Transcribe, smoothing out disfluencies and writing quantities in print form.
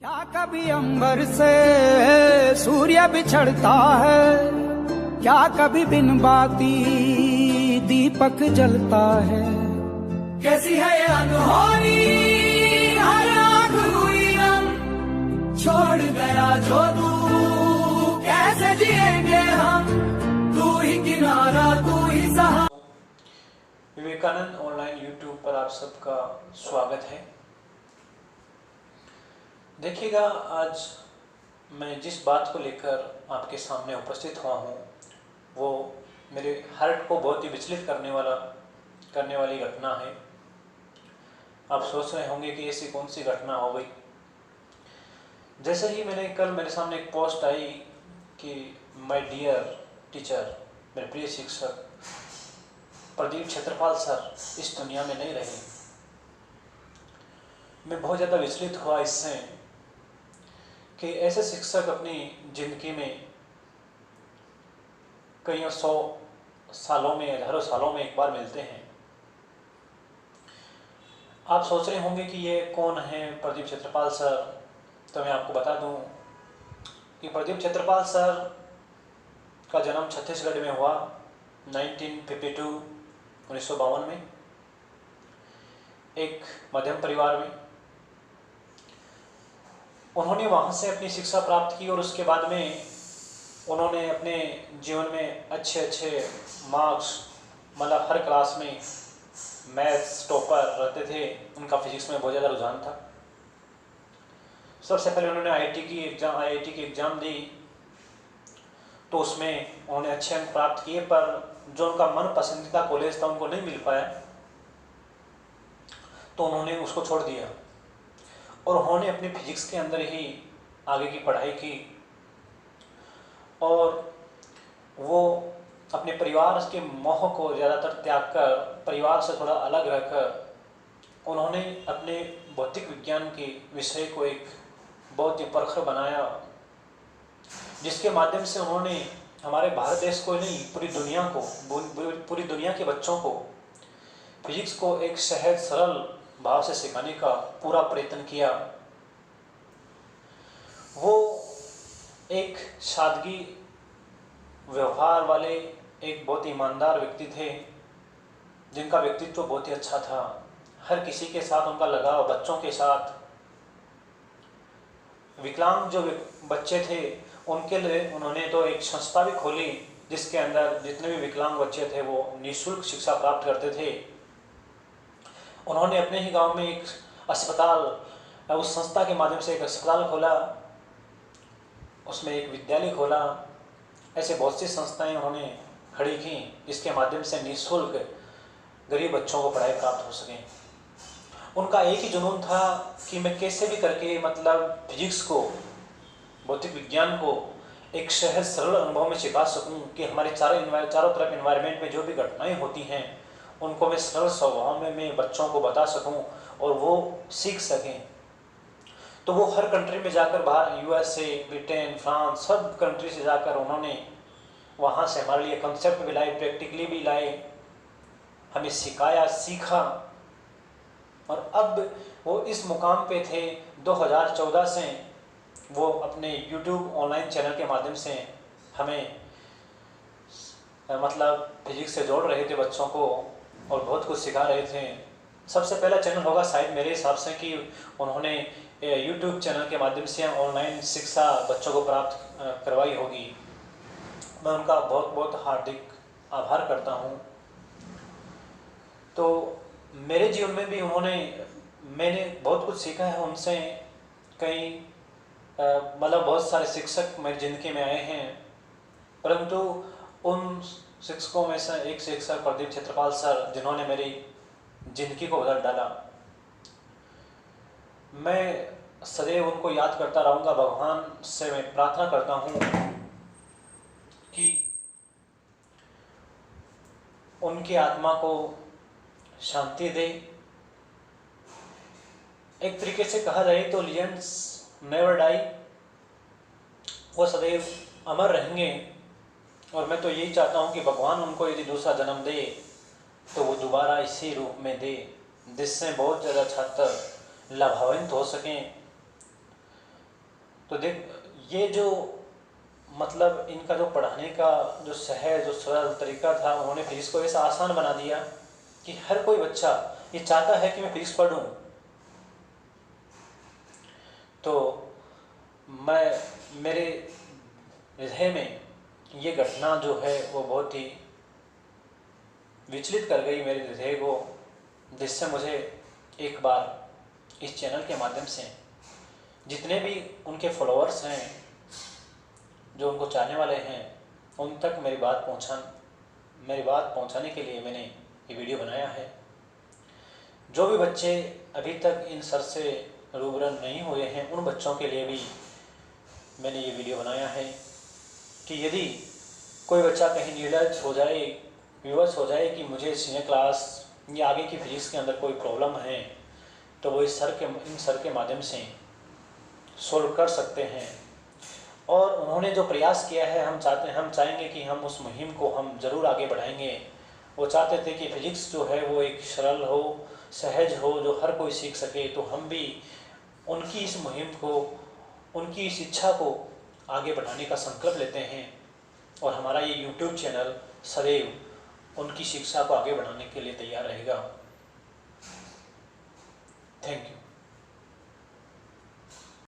क्या कभी अंबर से सूर्य बिछड़ता है, क्या कभी बिन बाती दीपक जलता है। कैसी है ये अनहोनी हर आँख हुई नम, छोड़ गया जो तू कैसे जिएंगे हम, तू ही किनारा तू ही सहारा। विवेकानंद ऑनलाइन यूट्यूब पर आप सबका स्वागत है। देखिएगा, आज मैं जिस बात को लेकर आपके सामने उपस्थित हुआ हूँ वो मेरे हार्ट को बहुत ही विचलित करने वाली घटना है। आप सोच रहे होंगे कि ऐसी कौन सी घटना हो गई। जैसे ही मेरे सामने एक पोस्ट आई कि माय डियर टीचर, मेरे प्रिय शिक्षक प्रदीप क्षेत्रपाल सर इस दुनिया में नहीं रहे, मैं बहुत ज़्यादा विचलित हुआ इससे कि ऐसे शिक्षक अपनी ज़िंदगी में कई 100 सालों में, हज़ारों सालों में एक बार मिलते हैं। आप सोच रहे होंगे कि ये कौन है प्रदीप क्षेत्रपाल सर। तो मैं आपको बता दूं कि प्रदीप क्षेत्रपाल सर का जन्म छत्तीसगढ़ में हुआ 1952 में, एक मध्यम परिवार में। उन्होंने वहाँ से अपनी शिक्षा प्राप्त की और उसके बाद में उन्होंने अपने जीवन में अच्छे मार्क्स, मतलब हर क्लास में मैथ्स टॉपर रहते थे। उनका फिजिक्स में बहुत ज़्यादा रुझान था। सबसे पहले उन्होंने आईआईटी की एग्ज़ाम दी तो उसमें उन्होंने अच्छे अंक प्राप्त किए, पर जो उनका मन पसंदीदा कॉलेज था उनको नहीं मिल पाया तो उन्होंने उसको छोड़ दिया और उन्होंने अपने फिजिक्स के अंदर ही आगे की पढ़ाई की। और वो अपने परिवार के मोह को ज़्यादातर त्याग कर, परिवार से थोड़ा अलग रहकर उन्होंने अपने भौतिक विज्ञान के विषय को एक बहुत ही प्रखर बनाया, जिसके माध्यम से उन्होंने हमारे भारत देश को नहीं, पूरी दुनिया के बच्चों को फिजिक्स को एक सहज सरल भाव से सिखाने का पूरा प्रयत्न किया। वो एक सादगी व्यवहार वाले, एक बहुत ईमानदार व्यक्ति थे जिनका व्यक्तित्व बहुत ही अच्छा था। हर किसी के साथ उनका लगाव, बच्चों के साथ। विकलांग जो बच्चे थे उनके लिए उन्होंने तो एक संस्था भी खोली जिसके अंदर जितने भी विकलांग बच्चे थे वो निःशुल्क शिक्षा प्राप्त करते थे। उन्होंने अपने ही गांव में एक अस्पताल, उस संस्था के माध्यम से एक अस्पताल खोला, उसमें एक विद्यालय खोला। ऐसे बहुत सी संस्थाएं उन्होंने खड़ी की जिसके माध्यम से निःशुल्क गरीब बच्चों को पढ़ाई प्राप्त हो सके। उनका एक ही जुनून था कि मैं कैसे भी करके, मतलब फिजिक्स को, भौतिक विज्ञान को एक सहज सरल अनुभव में सिखा सकूं कि हमारे चारों तरफ एनवायरनमेंट में जो भी घटनाएं होती हैं उनको मैं सरल स्वभाव में मैं बच्चों को बता सकूं और वो सीख सकें। तो वो हर कंट्री में जाकर, बाहर यूएसए, ब्रिटेन, फ्रांस, सब कंट्री से जाकर उन्होंने वहाँ से हमारे लिए कंसेप्ट भी लाए, प्रैक्टिकली भी लाए, हमें सिखाया, सीखा। और अब वो इस मुकाम पे थे 2014 से वो अपने यूट्यूब ऑनलाइन चैनल के माध्यम से हमें मतलब फिजिक्स से जोड़ रहे थे बच्चों को और बहुत कुछ सिखा रहे थे। सबसे पहला चैनल होगा शायद मेरे हिसाब से कि उन्होंने यूट्यूब चैनल के माध्यम से ऑनलाइन शिक्षा बच्चों को प्राप्त करवाई होगी। मैं उनका बहुत बहुत हार्दिक आभार करता हूँ। तो मेरे जीवन में भी मैंने बहुत कुछ सीखा है उनसे। कई मतलब बहुत सारे शिक्षक मेरी ज़िंदगी में आए हैं, परंतु उन शिक्षकों में से एक शिक्षक प्रदीप क्षेत्रपाल सर, जिन्होंने मेरी ज़िंदगी को बदल डाला। मैं सदैव उनको याद करता रहूँगा। भगवान से मैं प्रार्थना करता हूँ कि उनकी आत्मा को शांति दे। एक तरीके से कहा जाए तो लिजेंड्स नेवर डाई, वो सदैव अमर रहेंगे। और मैं तो यही चाहता हूँ कि भगवान उनको यदि दूसरा जन्म दे तो वो दोबारा इसी रूप में दे, जिससे बहुत ज़्यादा छात्र लाभान्वित हो सकें तो देख, ये जो मतलब इनका जो पढ़ाने का जो सहज जो सरल तरीका था, उन्होंने फिजिक्स को ऐसा आसान बना दिया कि हर कोई बच्चा ये चाहता है कि मैं फिजिक्स पढ़ूं। तो मेरे हृदय में ये घटना जो है वो बहुत ही विचलित कर गई मेरे हृदय को, जिससे मुझे एक बार इस चैनल के माध्यम से जितने भी उनके फॉलोअर्स हैं, जो उनको चाहने वाले हैं, उन तक मेरी बात पहुंचाने के लिए मैंने ये वीडियो बनाया है। जो भी बच्चे अभी तक इन सर से रूबरू नहीं हुए हैं, उन बच्चों के लिए भी मैंने ये वीडियो बनाया है कि यदि कोई बच्चा कहीं निर्लज हो जाए, विवश हो जाए कि मुझे सीनियर क्लास या आगे की फिजिक्स के अंदर कोई प्रॉब्लम है, तो वो इन सर के माध्यम से सोल्व कर सकते हैं। और उन्होंने जो प्रयास किया है, हम चाहेंगे कि हम उस मुहिम को हम ज़रूर आगे बढ़ाएंगे। वो चाहते थे कि फिजिक्स जो है वो एक सरल हो, सहज हो, जो हर कोई सीख सके। तो हम भी उनकी इस मुहिम को, उनकी इस इच्छा को आगे बढ़ाने का संकल्प लेते हैं, और हमारा ये YouTube चैनल सदैव उनकी शिक्षा को आगे बढ़ाने के लिए तैयार रहेगा। Thank you.